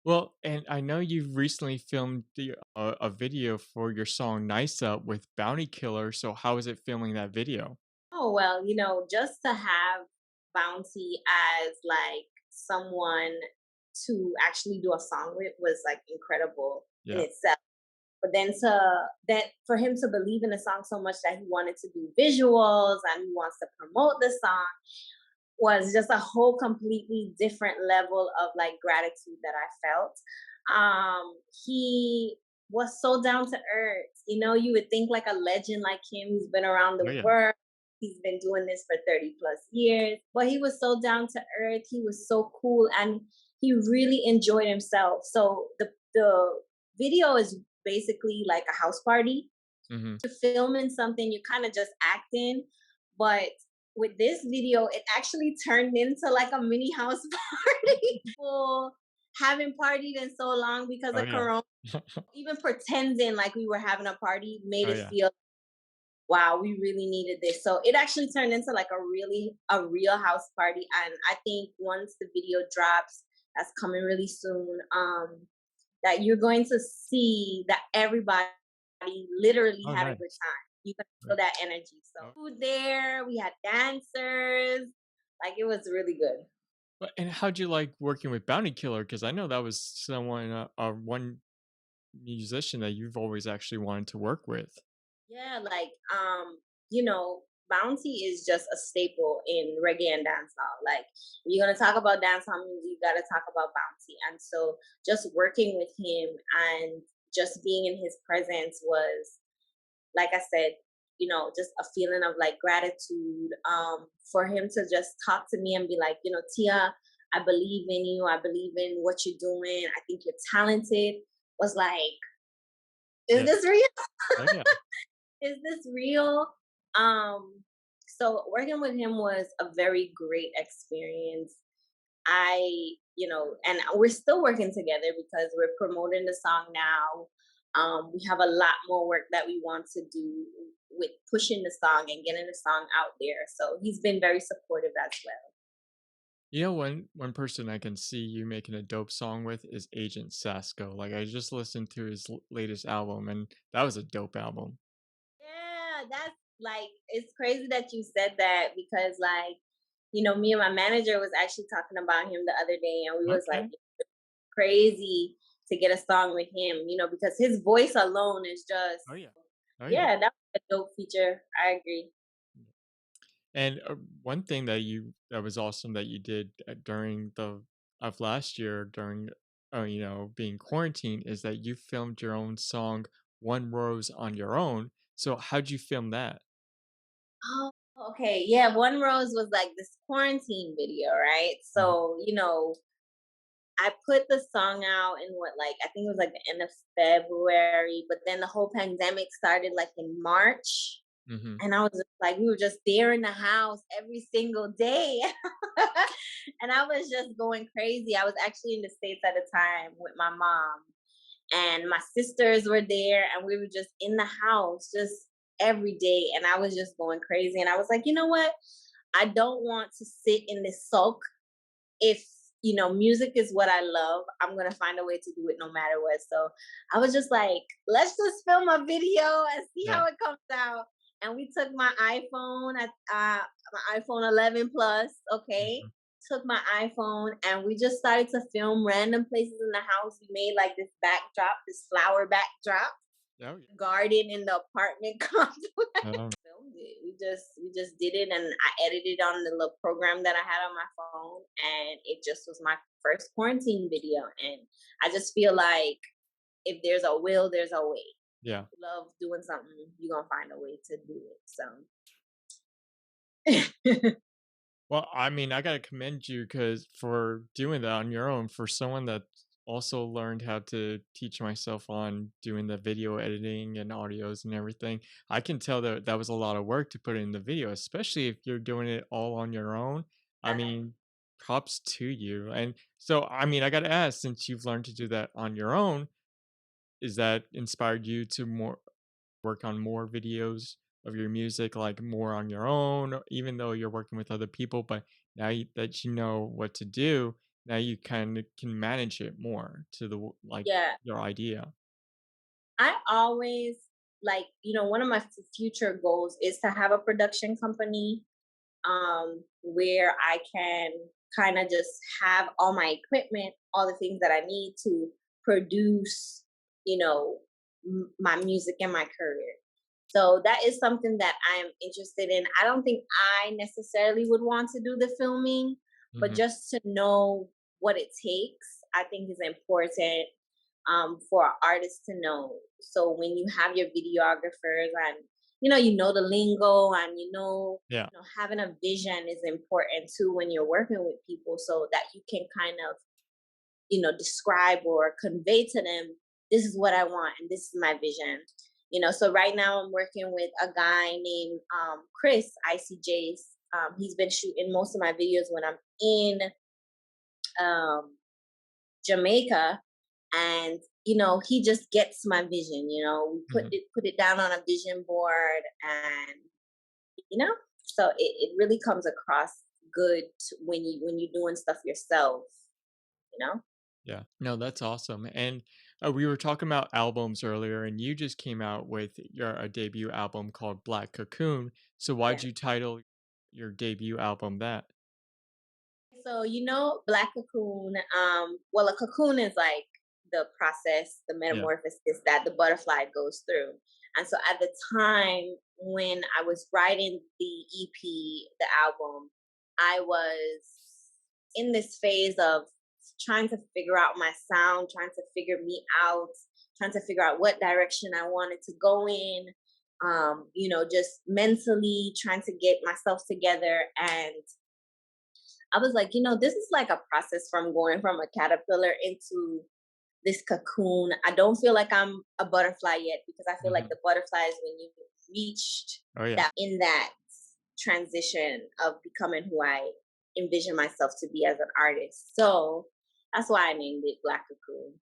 Well, and I know you've recently filmed a video for your song "Nice Up" with Bounty Killer. So how is it filming that video? Oh, well, just to have Bounty as like someone to actually do a song with was like incredible in Yeah. itself. But then that for him to believe in the song so much that he wanted to do visuals and he wants to promote the song was just a whole completely different level of like gratitude that I felt. He was so down to earth. You would think like a legend like him, he's been around Oh the yeah. world. He's been doing this for 30 plus years, but he was so down to earth. He was so cool and he really enjoyed himself. So the video is basically like a house party. Hmm. You're filming something, you're kind of just acting, but with this video, it actually turned into like a mini house party. People haven't partied in so long because Oh of yeah. Corona. Even pretending like we were having a party made Oh it yeah. feel, wow, we really needed this. So it actually turned into like a real house party. And I think once the video drops, that's coming really soon. That you're going to see that everybody literally Oh had a good nice. time. You can feel Right. that energy. So Oh. food there, we had dancers, like it was really good. And how'd you like working with Bounty Killer? Because I know that was someone, one musician that you've always actually wanted to work with. Yeah, like you know, Bounty is just a staple in reggae and dancehall. Like if you're gonna talk about dancehall music, you gotta talk about Bounty. And so just working with him and just being in his presence was, like I said, just a feeling of like gratitude. For him to just talk to me and be like, Tia, I believe in you. I believe in what you're doing. I think you're talented. Was like, is Yeah. this real? Oh yeah. Is this real? Um, so working with him was a very great experience. And we're still working together because we're promoting the song now. We have a lot more work that we want to do with pushing the song and getting the song out there. So he's been very supportive as well. You know, one person I can see you making a dope song with is Agent Sasco. Like I just listened to his latest album, and that was a dope album. Yeah, that's like it's crazy that you said that because me and my manager was actually talking about him the other day and we was like Okay. crazy to get a song with him, because his voice alone is just, Oh yeah. Oh yeah. yeah, that's a dope feature. I agree. And one thing that was awesome that you did during the of last year during being quarantined is that you filmed your own song "One Rose" on your own. So how'd you film that? Oh, okay. Yeah, One Rose was like this quarantine video, right? Mhm. So, I put the song out in what, like, I think it was like the end of February, but then the whole pandemic started like in March. Mhm. And I was just like, we were just there in the house every single day. And I was just going crazy. I was actually in the States at the time with my mom, and my sisters were there, and we were just in the house just every day. And I was just going crazy. And I was like, you know what? I don't want to sit in this sulk. If music is what I love, I'm gonna find a way to do it no matter what. So I was just like, let's just film a video and see Yeah. how it comes out. And we took my iPhone at my iPhone 11 Plus, okay. Mhm. Took my iPhone and we just started to film random places in the house. We made like this backdrop, this flower backdrop, Oh yeah. garden in the apartment complex. Um, Filmed it. We just did it, and I edited on the little program that I had on my phone, and it just was my first quarantine video. And I just feel like if there's a will, there's a way. yeah. Love doing something, you're gonna find a way to do it. So Well, I mean, I gotta commend you because for doing that on your own, for someone that also learned how to teach myself on doing the video editing and audios and everything, I can tell that that was a lot of work to put in the video, especially if you're doing it all on your own. I mean, props to you. And so, I mean, I gotta ask, since you've learned to do that on your own, is that inspired you to more work on more videos of your music, like more on your own, even though you're working with other people, but now that you know what to do, now you kind of can manage it more to the like Yeah. your idea. I always like, one of my future goals is to have a production company, where I can kind of just have all my equipment, all the things that I need to produce, you know, my music and my career. So that is something that I am interested in. I don't think I necessarily would want to do the filming, but Hmm. just to know what it takes, I think is important, for artists to know. So when you have your videographers and you know the lingo, and Yeah. having a vision is important too when you're working with people, so that you can kind of describe or convey to them, this is what I want and this is my vision. So right now I'm working with a guy named Chris ICJ's. He's been shooting most of my videos when I'm in um, Jamaica, and he just gets my vision. We Hmm. put it down on a vision board, and you know, so it really comes across good when you're doing stuff yourself. You know. Yeah. No, that's awesome. And we were talking about albums earlier, and you just came out with your a debut album called Black Cocoon. So why'd Yeah. you title your debut album that? So Black Cocoon. Well, a cocoon is like the process, the Yeah. metamorphosis that the butterfly goes through. And so at the time when I was writing the EP, the album, I was in this phase of trying to figure out my sound, trying to figure me out, trying to figure out what direction I wanted to go in. Just mentally trying to get myself together, and I was like, this is like a process from going from a caterpillar into this cocoon. I don't feel like I'm a butterfly yet, because I feel like Hmm. the butterfly is when you reached Oh yeah. that transition of becoming who I envision myself to be as an artist. So that's why I named it Black Cocoon.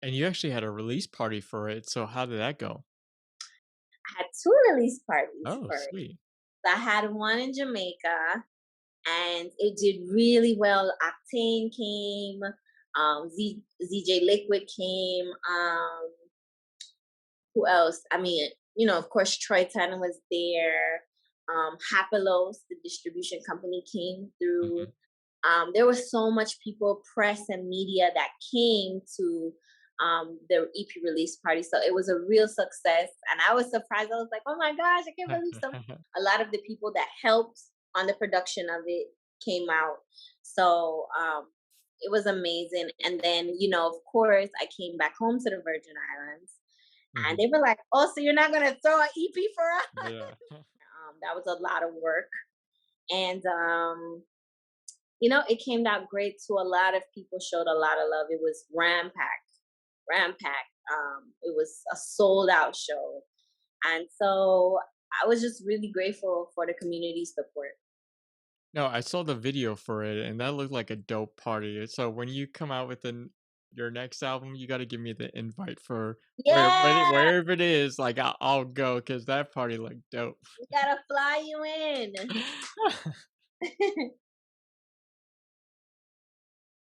And you actually had a release party for it. So how did that go? I had two release parties Oh, for it. sweet. I had one in Jamaica, and it did really well. Octane came, ZJ Liquid came. Who else? I mean, of course, Troy Tan was there. Hapelos, the distribution company, came through. Hmm. There was so much people, press and media that came to the EP release party. So it was a real success. And I was surprised. I was like, oh my gosh, I can't believe so. A lot of the people that helped on the production of it came out. So it was amazing. And then, of course, I came back home to the Virgin Islands, and Hmm. they were like, oh, so you're not going to throw an EP for us? Yeah. That was a lot of work. And it came out great too. A lot of people showed a lot of love. It was ram packed. It was a sold out show, and so I was just really grateful for the community support. No, I saw the video for it, and that looked like a dope party. So when you come out with your next album, you got to give me the invite for Yeah, wherever it is. Like I'll go because that party looked dope. we gotta fly you in.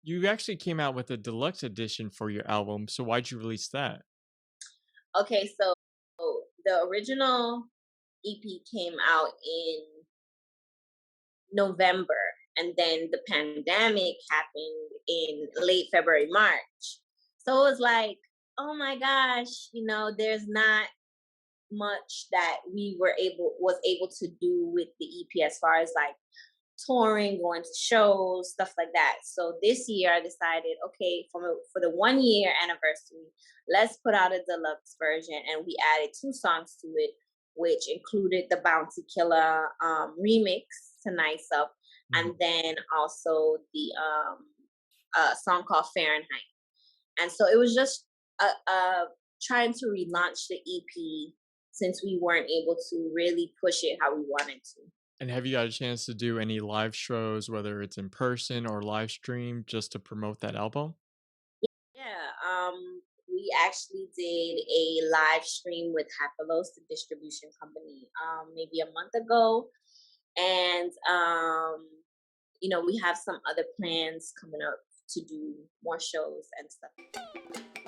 You actually came out with a deluxe edition for your album, so why'd you release that? Okay, so the original EP came out in November, and then the pandemic happened in late February, March. So it was like, oh my gosh, there's not much that we was able to do with the EP, as far as like touring, going to shows, stuff like that. So this year I decided, okay, for the 1 year anniversary, let's put out a deluxe version, and we added two songs to it, which included the Bounty Killer remix to Nice Up, and Mhm. then also the song called Fahrenheit. And so it was just trying to relaunch the EP, since we weren't able to really push it how we wanted to. And have you got a chance to do any live shows, whether it's in person or live stream, just to promote that album? Yeah, we actually did a live stream with Hapelos, the distribution company, maybe a month ago, and we have some other plans coming up to do more shows and stuff.